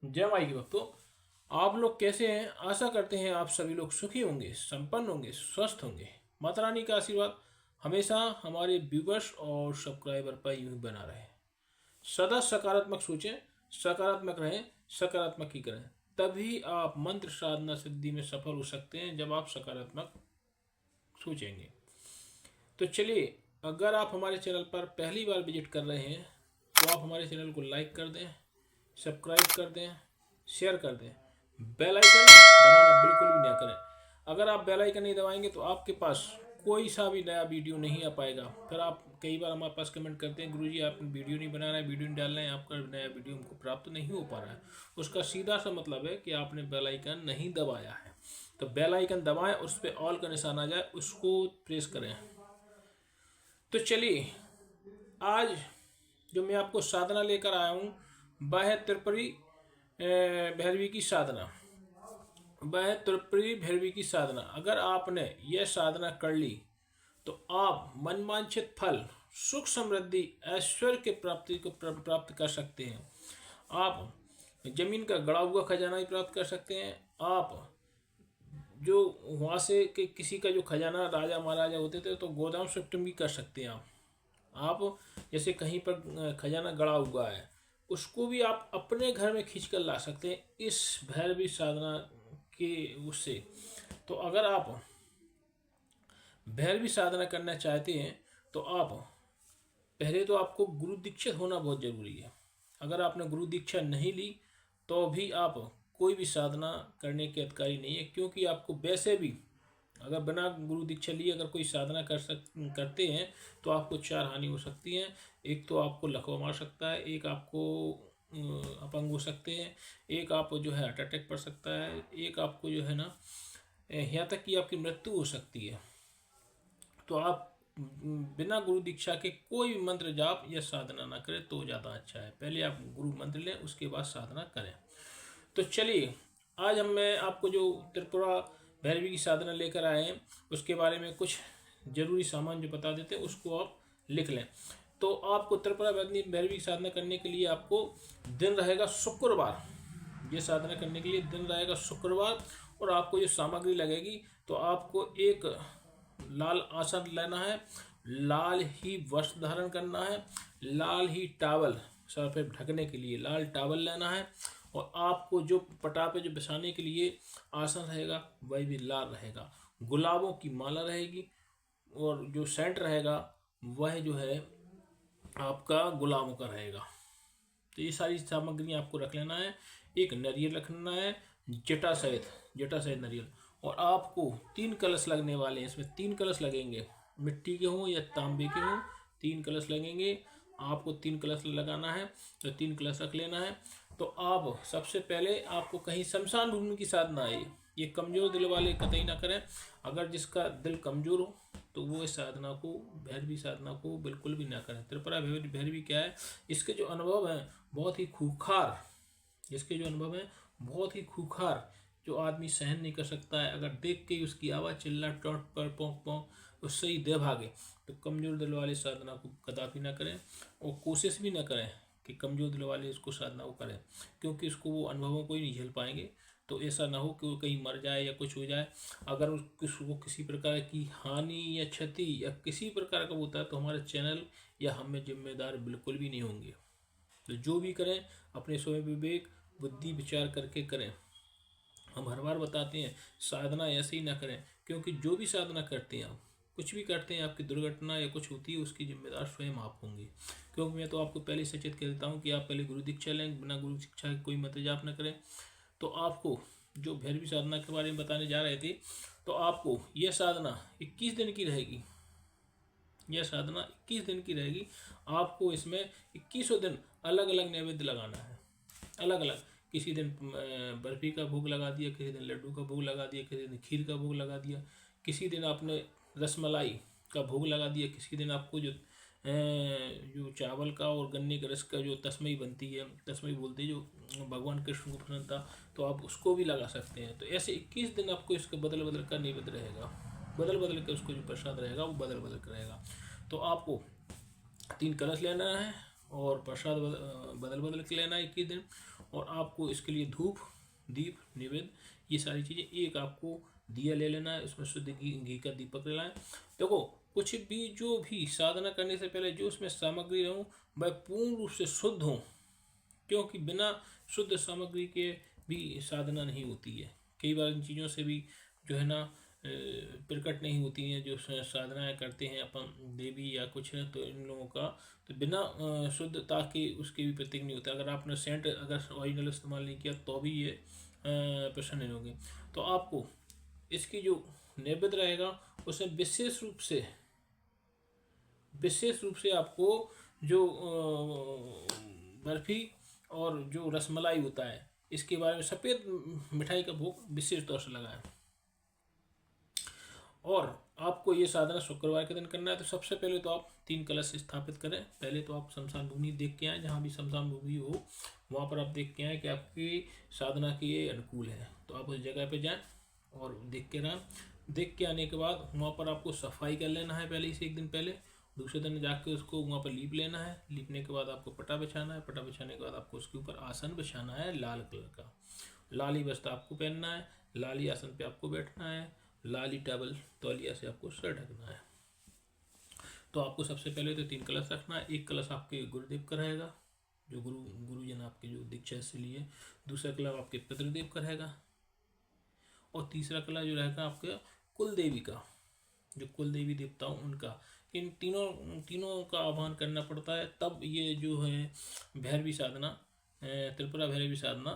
जय माई के भक्तों, आप लोग कैसे हैं? आशा करते हैं आप सभी लोग सुखी होंगे, संपन्न होंगे, स्वस्थ होंगे। माता रानी का आशीर्वाद हमेशा हमारे व्यूवर्स और सब्सक्राइबर पर यूं ही बना रहे। सदा सकारात्मक सोचें, सकारात्मक रहें, सकारात्मक ही करें। तभी आप मंत्र साधना सिद्धि में सफल हो सकते हैं, जब आप सकारात्मक सोचेंगे। तो चलिए, अगर आप हमारे चैनल पर पहली बार विजिट कर रहे हैं तो आप हमारे चैनल को लाइक कर दें, सब्सक्राइब कर दें, शेयर कर दें। बेल आइकन दबाना बिल्कुल भी ना करें। अगर आप बेल आइकन नहीं दबाएंगे तो आपके पास कोई सा भी नया वीडियो नहीं आ पाएगा। फिर आप कई बार हमारे पास कमेंट करते हैं, गुरुजी आप वीडियो नहीं बना रहे हैं, वीडियो नहीं डाल रहे हैं, आपका नया वीडियो हमको प्राप्त नहीं हो पा रहा है। उसका सीधा सा मतलब है कि आपने बेल आइकन नहीं दबाया है। तो बेल आइकन दबाएं, उस पर ऑल का निशान आ जाए, उसको प्रेस करें। तो चलिए, आज जो मैं आपको साधना लेकर आया हूँ वह है त्रिपुरी भैरवी की साधना। वह त्रिपुरी भैरवी की साधना अगर आपने यह साधना कर ली तो आप मनवांछित फल, सुख, समृद्धि, ऐश्वर्य के प्राप्ति को प्राप्त कर सकते हैं। आप जमीन का गड़ा हुआ खजाना भी प्राप्त कर सकते हैं। आप जो वहाँ से कि किसी का जो खजाना राजा महाराजा होते थे तो गोदाम शिफ्ट भी कर सकते हैं। आप जैसे कहीं पर खजाना गड़ा हुआ है, उसको भी आप अपने घर में खींच कर ला सकते हैं इस भैरवी साधना के उससे। तो अगर आप भैरवी साधना करना चाहते हैं तो आप पहले तो आपको गुरु दीक्षित होना बहुत जरूरी है। अगर आपने गुरु दीक्षा नहीं ली तो भी आप कोई भी साधना करने के अधिकारी नहीं है, क्योंकि आपको वैसे भी अगर बिना गुरु दीक्षा लिए अगर कोई साधना करते हैं तो आपको चार हानि हो सकती हैं। एक तो आपको लकवा मार सकता है, एक आपको अपंग हो सकते हैं, एक आप जो है हार्ट अटैक पड़ सकता है, एक आपको जो है ना यहाँ तक कि आपकी मृत्यु हो सकती है। तो आप बिना गुरु दीक्षा के कोई भी मंत्र जाप या साधना ना करें तो ज़्यादा अच्छा है। पहले आप गुरु मंत्र लें, उसके बाद साधना करें। तो चलिए, आज मैं आपको जो त्रिपुरा भैरवी की साधना लेकर आए हैं उसके बारे में कुछ जरूरी सामान जो बता देते हैं उसको आप लिख लें। तो आपको त्रिपुरा भैरवी की साधना करने के लिए आपको दिन रहेगा शुक्रवार। ये साधना करने के लिए दिन रहेगा शुक्रवार। और आपको जो सामग्री लगेगी तो आपको एक लाल आसन लेना है, लाल ही वस्त्र धारण करना है, लाल ही टावल सर पे ढकने के लिए लाल टावल लेना है। और आपको जो पटापे जो बिछाने के लिए आसन रहेगा वह भी लाल रहेगा। गुलाबों की माला रहेगी और जो सेंट रहेगा वह जो है आपका गुलाबों का रहेगा। तो ये सारी सामग्री आपको रख लेना है। एक नारियल रखना है, जटा सहित नारियल। और आपको 3 कलश लगने वाले हैं, इसमें 3 कलश लगेंगे, मिट्टी के हों या तांबे के हों, 3 कलश लगेंगे। आपको 3 कलश लगाना है, तो 3 कलश रख लेना है। तो आप सबसे पहले आपको कहीं शमशान भूमि की साधना है। ये कमज़ोर दिल वाले कतई ना करें। अगर जिसका दिल कमज़ोर हो तो वो इस साधना को, भैरवी साधना को बिल्कुल भी ना करें। त्रिपुरा भैरवी क्या है, इसके जो अनुभव हैं बहुत ही खूंखार, इसके जो अनुभव हैं बहुत ही खूंखार, जो आदमी सहन नहीं कर सकता है। अगर देख के ही उसकी आवाज़ चिल्ला टॉट पर पोंक पोंक उससे ही दे भागे। तो कमज़ोर दिल वाले साधना को कदापि ना करें और कोशिश भी ना करें कि कमज़ोर दिल वाले इसको साधना को करें, क्योंकि उसको वो अनुभवों को ही नहीं झेल पाएंगे। तो ऐसा ना हो कि वो कहीं मर जाए या कुछ हो जाए। अगर उसको किसी प्रकार की हानि या क्षति या किसी प्रकार का होता है तो हमारे चैनल या हमें जिम्मेदार बिल्कुल भी नहीं होंगे। तो जो भी करें अपने स्वयं विवेक बुद्धि विचार करके करें। हम हर बार बताते हैं साधना ऐसे ही ना करें, क्योंकि जो भी साधना करते हैं आप, कुछ भी करते हैं, आपकी दुर्घटना या कुछ होती है उसकी जिम्मेदार स्वयं आप होंगे। क्योंकि मैं तो आपको पहले सचेत कर देता हूँ कि आप पहले गुरु दीक्षा लें, बिना गुरु शिक्षा के कोई मंत्र जाप न करें। तो आपको जो भैरवी साधना के बारे में बताने जा रहे थे, तो आपको यह साधना 21 दिन की रहेगी। यह साधना 21 दिन की रहेगी। आपको इसमें 21 दिन अलग अलग नैवेद्य लगाना है, अलग अलग। किसी दिन बर्फी का भोग लगा दिया, किसी दिन लड्डू का भोग लगा दिया, किसी दिन खीर का भोग लगा दिया, किसी दिन आपने रसमलाई का भोग लगा दिया, किसी दिन आपको जो चावल का और गन्ने के रस का जो तस्मई बनती है, तस्मई बोलते हैं, जो भगवान कृष्ण को पसंद था, तो आप उसको भी लगा सकते हैं। तो ऐसे 21 दिन आपको इसका बदल बदल कर नैवेद्य रहेगा, बदल बदल कर उसको जो प्रसाद रहेगा वो बदल बदल कर रहेगा। तो आपको 3 कलश लेना है, और प्रसाद बदल बदल के लेना है 21 दिन। और आपको इसके लिए धूप, दीप, निवेद, ये सारी चीज़ें, एक आपको दिया ले लेना है, उसमें शुद्ध घी का दीपक लेना है। देखो, कुछ भी जो भी साधना करने से पहले जो उसमें सामग्री हो वह पूर्ण रूप से शुद्ध हो, क्योंकि बिना शुद्ध सामग्री के भी साधना नहीं होती है। कई बार इन चीज़ों से भी जो है ना प्रकट नहीं होती हैं, जो साधनाएं करते हैं अपन देवी या कुछ है, तो इन लोगों का तो बिना शुद्धता के उसके भी प्रतीक नहीं होता। अगर आपने सेंट अगर ऑरिजिनल इस्तेमाल नहीं किया तो भी ये प्रसन्न नहीं होंगे। तो आपको इसकी जो नैवेद्य रहेगा उसमें विशेष रूप से आपको जो बर्फी और जो रसमलाई होता है, इसके बारे में सफ़ेद मिठाई का भोग विशेष तौर से लगाएं। और आपको ये साधना शुक्रवार के दिन करना है। तो सबसे पहले तो आप 3 कलश स्थापित करें। पहले तो आप शमशान भूमि देख के आए, जहाँ भी शमशान भूमि हो वहाँ पर आप देख के आए कि आपकी साधना के ये अनुकूल है। तो आप उस जगह पे जाएं और देख के रहें। देख के आने के बाद वहाँ पर आपको सफाई कर लेना है पहले से, एक दिन पहले। दूसरे दिन जाके उसको वहाँ पर लीप लेना है। लीपने के बाद आपको पटा बिछाना है। पटा बिछाने के बाद आपको उसके ऊपर आसन बिछाना है लाल कलर का। लाल ही वस्त्र आपको पहनना है, लाल ही आसन पे आपको बैठना है, लाल ही टॉवल तौलिया से आपको सर ढकना है। तो आपको सबसे पहले तो 3 कलश रखना है। एक कलश आपके गुरुदेव का रहेगा, जो गुरुजन आपके जो दीक्षा से लिए। दूसरा कलश आपके पितृदेव का रहेगा। और तीसरा कलश जो रहेगा आपके कुल देवी का, जो कुल देवी देवताओं उनका। इन तीनों का आह्वान करना पड़ता है, तब ये जो है भैरवी साधना, त्रिपुरा भैरवी साधना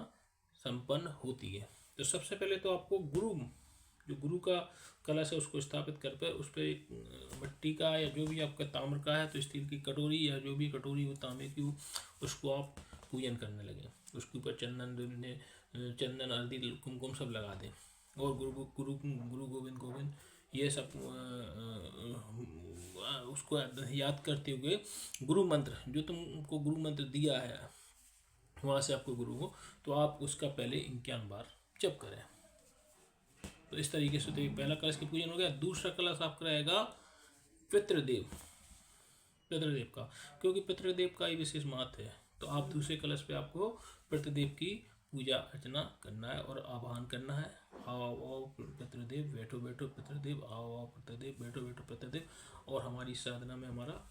संपन्न होती है। तो सबसे पहले तो आपको जो गुरु का कलश है उसको स्थापित कर पर उस पर एक मिट्टी का या जो भी आपका ताम्र का है तो स्टील की कटोरी या जो भी कटोरी हो तांबे की हो, उसको आप पूजन करने लगे। उसके ऊपर चंदन हल्दी कुमकुम सब लगा दें। और गुरु गुरु गुरु गोविंद गोविंद ये सब उसको याद करते हुए गुरु मंत्र, जो तुमको गुरु मंत्र दिया है वहाँ से आपको गुरु हो, तो आप उसका पहले 51 बार जप करें। तो इस तरीके से तो ये पहला कलश की पूजन हो गया। दूसरा कलश आपका रहेगा पितृदेव का, क्योंकि पितृदेव का ही विशेष महत्व है। तो आप दूसरे कलश पे आपको पितृदेव की पूजा अर्चना करना है और आह्वान करना है। आओ आओ पितृदेव, बैठो बैठो पितृदेव, आओ आओ पितृदेव, बैठो बैठो पितृदेव, और हमारी साधना में हमारा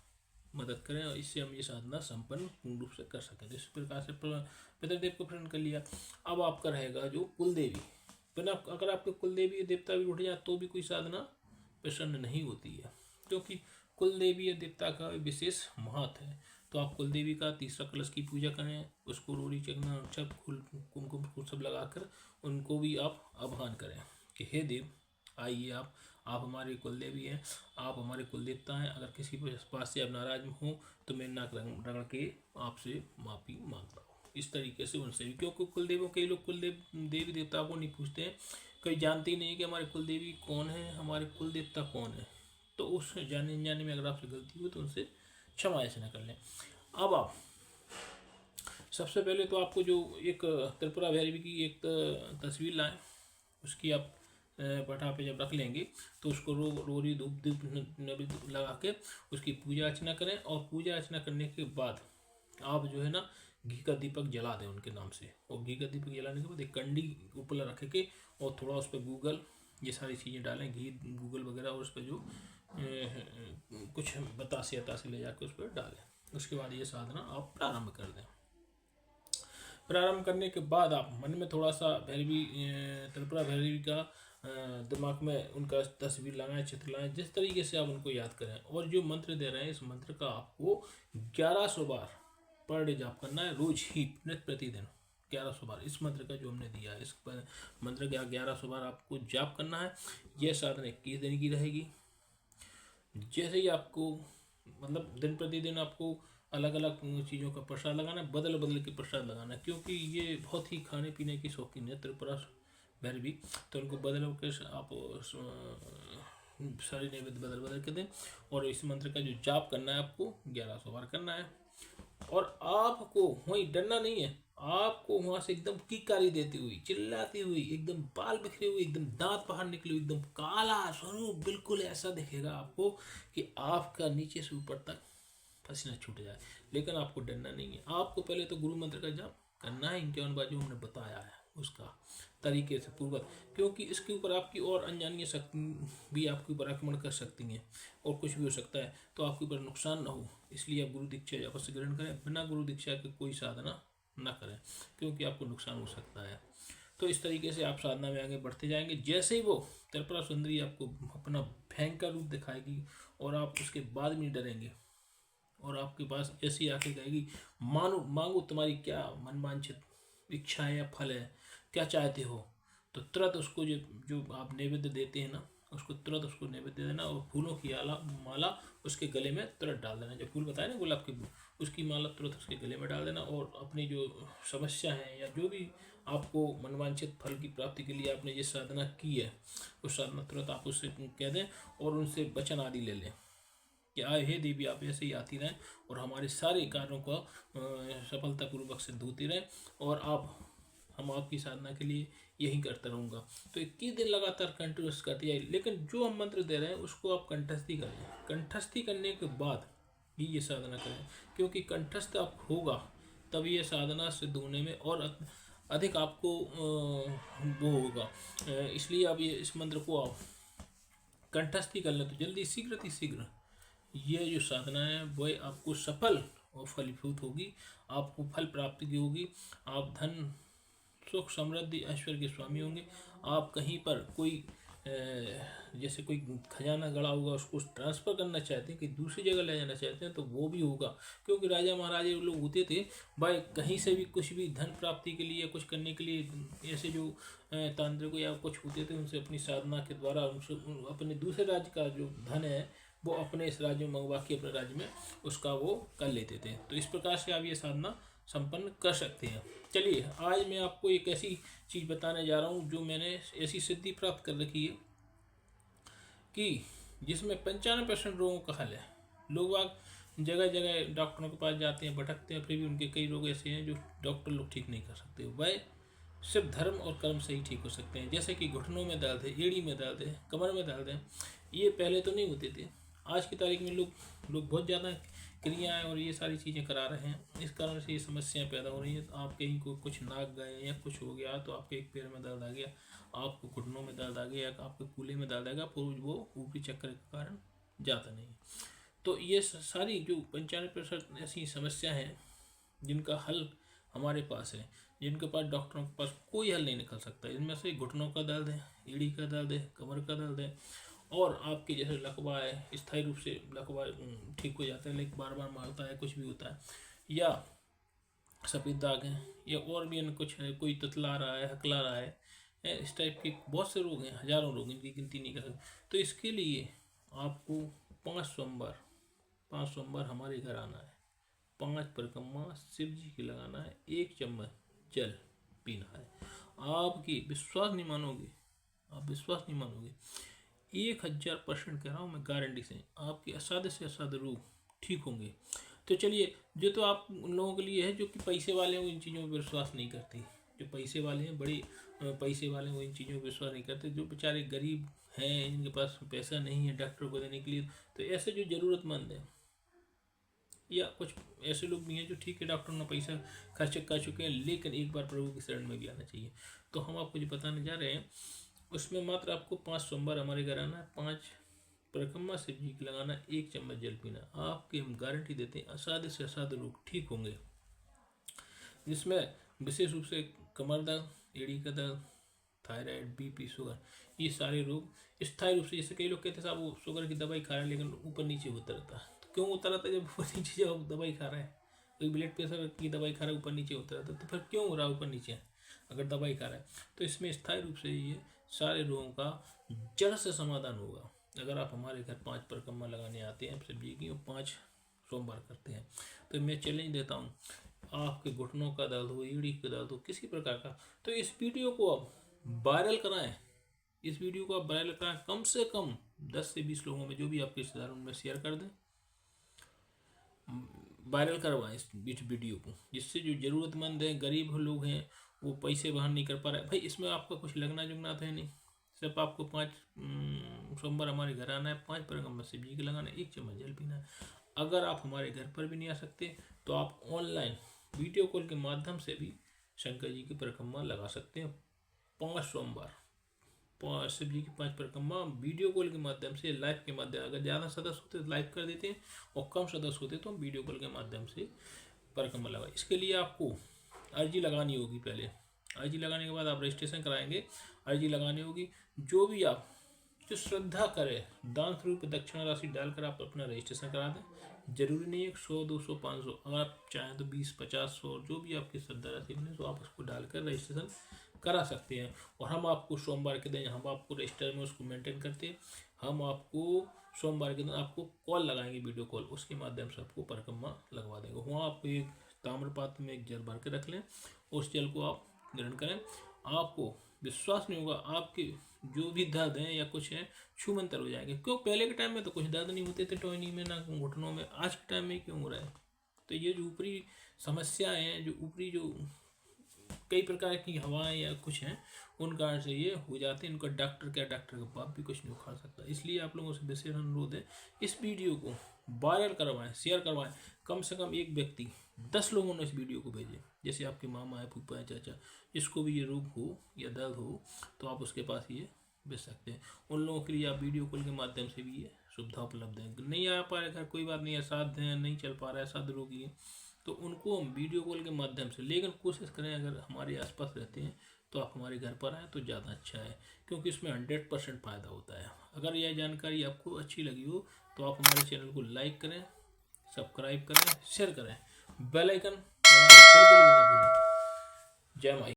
मदद करें और इससे हम ये साधना संपन्न पूर्ण रूप से कर सकें। इस प्रकार से पितृदेव को प्रसन्न कर लिया। अब आपका रहेगा जो कुलदेवी। बिना अगर आपके कुलदेवी देवता भी उठ जाए तो भी कोई साधना प्रसन्न नहीं होती है, क्योंकि कुलदेवी या देवता का विशेष महत्व है। तो आप कुलदेवी का तीसरा कलश की पूजा करें, उसको रोड़ी चकना सब फूल कुमकुम फूल सब लगाकर उनको भी आप आह्वान करें कि हे देव आइए, आप हमारे कुलदेवी हैं, आप हमारे कुलदेवता हैं। अगर किसी पास से आप नाराज हो तो मैं नाक रगड़ के आपसे माफ़ी मांगता हूँ। इस तरीके से उनसे भी, क्योंकि कुलदेवों कई लोग देवी देवताओं को नहीं पूछते हैं, कई जानते ही नहीं कि हमारे कुलदेवी कौन है, हमारे कुल देवता कौन है। तो उस जाने में अगर आपसे गलती हो तो उनसे क्षमा याचना कर लें। अब आप सबसे पहले तो आपको जो एक त्रिपुरा भैरवी की एक तस्वीर लाएं, उसकी आप पटा पे जब रख लेंगे तो उसको रोरी धूप दीप नैवेद्य लगा के उसकी पूजा अर्चना करें। और पूजा अर्चना करने के बाद आप जो है ना घी का दीपक जला दें उनके नाम से। और घी का दीपक जलाने के बाद एक कंडी ऊपर रख के और थोड़ा उस पर गूगल ये सारी चीज़ें डालें, घी गूगल वगैरह, और उस पर जो कुछ बतासे ले जाकर उस पर डालें। उसके बाद ये साधना आप प्रारंभ कर दें। प्रारंभ करने के बाद आप मन में थोड़ा सा त्रिपुरा भैरवी का दिमाग में उनका तस्वीर लगाएं, चित्र लाएं, जिस तरीके से आप उनको याद करें। और जो मंत्र दे रहे हैं इस मंत्र का आपको 1100 बार पर डे जाप करना है, रोज ही प्रतिदिन 1100 बार। इस मंत्र का जो हमने दिया है, इस मंत्र का 1100 बार आपको जाप करना है। यह साधना 21 दिन की रहेगी। जैसे ही आपको मतलब दिन प्रतिदिन आपको अलग अलग चीज़ों का प्रसाद लगाना है, बदल बदल के प्रसाद लगाना है, क्योंकि ये बहुत ही खाने पीने की शौकीन है त्रिपुरा भैरवी। तो उनको बदल के आप सारी नैवेद्य बदल के दें। और इस मंत्र का जो जाप करना है आपको 1100 बार करना है। और आपको वहीं डरना नहीं है, आपको वहाँ से एकदम कीकारी देती हुई, चिल्लाती हुई, एकदम बाल बिखरे हुए, एकदम दांत बाहर निकले हुए, एकदम काला स्वरूप बिल्कुल ऐसा दिखेगा आपको कि आपका नीचे से ऊपर तक पसीना छूट जाए। लेकिन आपको डरना नहीं है, आपको पहले तो गुरु मंत्र का जाप करना है, 51 बार जो हमने बताया है उसका तरीके से पूर्वक, क्योंकि इसके ऊपर आपकी और अनजानी शक्ति भी आपके ऊपर आक्रमण कर सकती हैं और कुछ भी हो सकता है, तो आपके ऊपर नुकसान ना हो, इसलिए आप गुरु दीक्षा अवश्य ग्रहण करें। बिना गुरु दीक्षा के कोई साधना ना करें, क्योंकि आपको नुकसान हो सकता है। तो इस तरीके से आप साधना में आगे बढ़ते जाएंगे। जैसे ही वो त्रिपुरा सुंदरी आपको अपना भयंकर रूप दिखाएगी और आप उसके बाद भी नहीं डरेंगे, और आपके पास ऐसी आके कहेगी मानो मांगो तुम्हारी क्या मनवांछित इच्छा है या फल है, क्या चाहते हो, तो तुरंत उसको जो आप नैवेद्य देते हैं ना, उसको तुरंत उसको नैवेद्य देना और फूलों की माला उसके गले में तुरंत डाल देना। जो फूल बताए ना गुलाब के फूल, उसकी माला तुरंत उसके गले में डाल देना, और अपनी जो समस्या है या जो भी आपको मनवांछित फल की प्राप्ति के लिए आपने ये साधना की है, उस साधना तुरंत आप उससे कह दें और उनसे वचन आदि ले लें कि आए हे देवी आप ऐसे ही आती रहें और हमारे सारे कार्यों को सफलतापूर्वक सिद्ध होती रहें, और हम आपकी साधना के लिए यही करता रहूँगा। तो 21 दिन लगातार कंटिन्यूस करती है, लेकिन जो हम मंत्र दे रहे हैं उसको आप कंठस्थी करें। कंठस्थी करने के बाद ही ये साधना करें, क्योंकि कंठस्थ आप होगा तब ये साधना सिद्ध होने में और अधिक आपको वो होगा। इसलिए आप ये इस मंत्र को आप कंठस्थी कर लें तो जल्दी शीघ्र ये जो साधना है वह आपको सफल और फलीभूत होगी, आपको फल प्राप्ति की होगी। आप धन सुख समृद्धि ऐश्वर्य के स्वामी होंगे। आप कहीं पर कोई जैसे कोई खजाना गड़ा होगा उसको ट्रांसफ़र करना चाहते हैं, कि दूसरी जगह ले जाना चाहते हैं, तो वो भी होगा। क्योंकि राजा महाराजे लोग होते थे भाई, कहीं से भी कुछ भी धन प्राप्ति के लिए कुछ करने के लिए ऐसे जो तांत्रिक या कुछ होते थे उनसे अपनी साधना के द्वारा उनसे अपने दूसरे राज्य का जो धन है वो अपने इस राज्य में मंगवा के अपने राज्य में उसका वो कर लेते थे। तो इस प्रकार से आप ये साधना संपन्न कर सकते हैं। चलिए आज मैं आपको एक ऐसी चीज़ बताने जा रहा हूँ जो मैंने ऐसी सिद्धि प्राप्त कर रखी है कि जिसमें 95% रोगों का हल है। लोग बाग जगह जगह डॉक्टरों के पास जाते हैं, भटकते हैं, फिर भी उनके कई रोग ऐसे हैं जो डॉक्टर लोग ठीक नहीं कर सकते। वह सिर्फ धर्म और कर्म से ही ठीक हो सकते हैं। जैसे कि घुटनों में दर्द है, एड़ी में दर्द है, कमर में दर्द है, ये पहले तो नहीं होते थे। आज की तारीख में लोग बहुत ज़्यादा क्रियाएं और ये सारी चीज़ें करा रहे हैं, इस कारण से ये समस्याएं पैदा हो रही हैं। तो आप कहीं को कुछ नाक गए या कुछ हो गया, तो आपके एक पैर में दर्द आ गया, आपको घुटनों में दर्द आ गया, आपके कूल्हे में दर्द आ गया, फिर वो ऊपरी चक्कर के कारण जाता नहीं। तो ये सारी जो 95% ऐसी समस्या हैं जिनका हल हमारे पास है, जिनके पास डॉक्टरों के पास कोई हल नहीं निकल सकता। इनमें से घुटनों का दर्द है, एड़ी का दर्द है, कमर का दर्द है, और आपके जैसे लकवा है, स्थायी रूप से लकवा ठीक हो जाता है लेकिन बार बार मारता है, कुछ भी होता है, या सफ़ेद दाग है, या और भी अन्य कुछ है, कोई ततला रहा है, हकला रहा है, इस टाइप के बहुत से रोग हैं, हजारों रोग, इनकी गिनती नहीं कर सकते। तो इसके लिए आपको 5 सोमवार हमारे घर आना है, 5 परिक्रमा शिव जी की लगाना है, 1 चम्मच जल पीना है। आपकी विश्वास नहीं मानोगे, आप विश्वास नहीं मानोगे, 1000% कह रहा हूँ मैं, गारंटी से आपके असाध्य से असाध्य रोग ठीक होंगे। तो चलिए, जो तो आप उन लोगों के लिए है जो कि पैसे वाले हैं, वो इन चीज़ों पर विश्वास नहीं करते। जो पैसे वाले हैं, बड़े पैसे वाले हैं, वो इन चीज़ों पर विश्वास नहीं करते। जो बेचारे गरीब हैं, इनके पास पैसा नहीं है डॉक्टर को देने के लिए, तो ऐसे जो ज़रूरतमंद हैं, या कुछ ऐसे लोग भी हैं जो ठीक है डॉक्टर ने पैसा खर्च कर चुके हैं, लेकिन एक बार प्रभु की शरण में भी आना चाहिए। तो हम आपको जो बताने जा रहे हैं उसमें मात्र आपको 5 सोमवार हमारे घर आना है, 5 परिक्रमा शिव जी की लगाना, 1 चम्मच जल पीना। आपके हम गारंटी देते हैं असाध्य से असाध्य रोग ठीक होंगे, जिसमें विशेष रूप से कमर दर्द, एड़ी का दर्द, थायराइड, बीपी, शुगर, ये सारे रोग स्थायी रूप से। जैसे कई लोग कहते हैं साहब वो शुगर की दवाई खा रहे हैं लेकिन ऊपर नीचे होता रहता है। तो क्यों होता रहता है? जब ऊपर नीचे जब दवाई खा रहे हैं, कोई ब्लड प्रेशर की दवाई खा रहा है ऊपर नीचे होता रहता है, तो फिर क्यों हो रहा है ऊपर नीचे अगर दवाई खा रहा है? तो इसमें स्थायी रूप से ये सारे रोगों का जड़ से समाधान होगा अगर आप हमारे घर 5 परिक्रमा लगाने आते हैं शिव जी की और 5 सोमवार करते हैं। तो मैं चैलेंज देता हूँ, आपके घुटनों का दर्द हो, एड़ी का दर्द हो, किसी प्रकार का, तो इस वीडियो को आप वायरल कराएं। इस वीडियो को आप वायरल कराएं, कम से कम 10 से 20 लोगों में, जो भी आपके रिश्तेदार उनमें शेयर कर दें, वायरल करवाएं इस वीडियो को, जिससे जो ज़रूरतमंद हैं, गरीब लोग हैं, वो पैसे वहन नहीं कर पा रहे। भाई इसमें आपका कुछ लगना जुगना था नहीं, सिर्फ आपको 5 सोमवार हमारे घर आना है, 5 परिक्रमा शिव जी के लगाना है, 1 चम्मच जल पीना है। अगर आप हमारे घर पर भी नहीं आ सकते तो आप ऑनलाइन वीडियो कॉल के माध्यम से भी शंकर जी की परिक्रमा लगा सकते हैं। 5 सोमवार शिव जी की 5 परिक्रमा वीडियो कॉल के माध्यम से, लाइव के माध्यम, अगर ज़्यादा सदस्य होते तो लाइव कर देते हैं और कम सदस्य होते तो हम वीडियो कॉल के माध्यम से परिक्रमा लगाए। इसके लिए आपको अर्जी लगानी होगी। पहले अर्जी लगाने के बाद आप रजिस्ट्रेशन कराएंगे। अर्जी लगानी होगी। जो भी आप जो श्रद्धा करे, दान स्वरूप दक्षिणा राशि डालकर आप अपना रजिस्ट्रेशन करा दें। जरूरी नहीं है 100, 200, 500, अगर आप चाहें तो 20, 50, 100 जो भी आपकी श्रद्धा राशि बने तो आप उसको डालकर रजिस्ट्रेशन करा सकते हैं। और हम आपको सोमवार के दिन, हम आपको रजिस्टर में उसको मेंटेन करते हैं। हम आपको सोमवार के दिन आपको कॉल लगाएंगे, वीडियो कॉल, उसके माध्यम से आपको परिक्रमा लगवा देंगे। वहाँ आप एक ताम्रपात्र में एक जल भर के रख लें, उस जल को आप ग्रहण करें। आपको विश्वास नहीं होगा, आपके जो भी दर्द हैं या कुछ है छूमंतर हो जाएंगे। क्यों? पहले के टाइम में तो कुछ दर्द नहीं होते थे टोयनी में, ना घुटनों में। आज के टाइम में क्यों हो रहा है? तो ये जो ऊपरी समस्याएं हैं, जो ऊपरी जो कई प्रकार की हवाएं या कुछ हैं, उन कारण से ये हो जाते हैं। इनका डॉक्टर क्या, डॉक्टर का बाप भी कुछ नहीं उखाड़ सकता। इसलिए आप लोगों से विशेष अनुरोध है, इस वीडियो को वायरल करवाएं, शेयर करवाएं। कम से कम एक व्यक्ति, 10 लोगों ने इस वीडियो को भेजें। जैसे आपके मामा है, फूफा है, चाचा, जिसको भी ये रोग हो या दर्द हो तो आप उसके पास ये भेज सकते हैं। उन लोगों के लिए आप वीडियो कॉल के माध्यम से भी ये सुविधा उपलब्ध है। नहीं आ पा रहे घर, कोई बात नहीं है, साथ हैं, नहीं चल पा रहा है, साथ रोगी है, तो उनको हम वीडियो कॉल के माध्यम से, लेकिन कोशिश करें अगर हमारे आसपास रहते हैं तो आप हमारे घर पर आएँ तो ज़्यादा अच्छा है, क्योंकि इसमें 100% फ़ायदा होता है। अगर यह जानकारी आपको अच्छी लगी हो तो आप हमारे चैनल को लाइक करें, सब्सक्राइब करें, शेयर करें, बेल आइकन दबाना बिल्कुल भी ना भूलें। जय माई।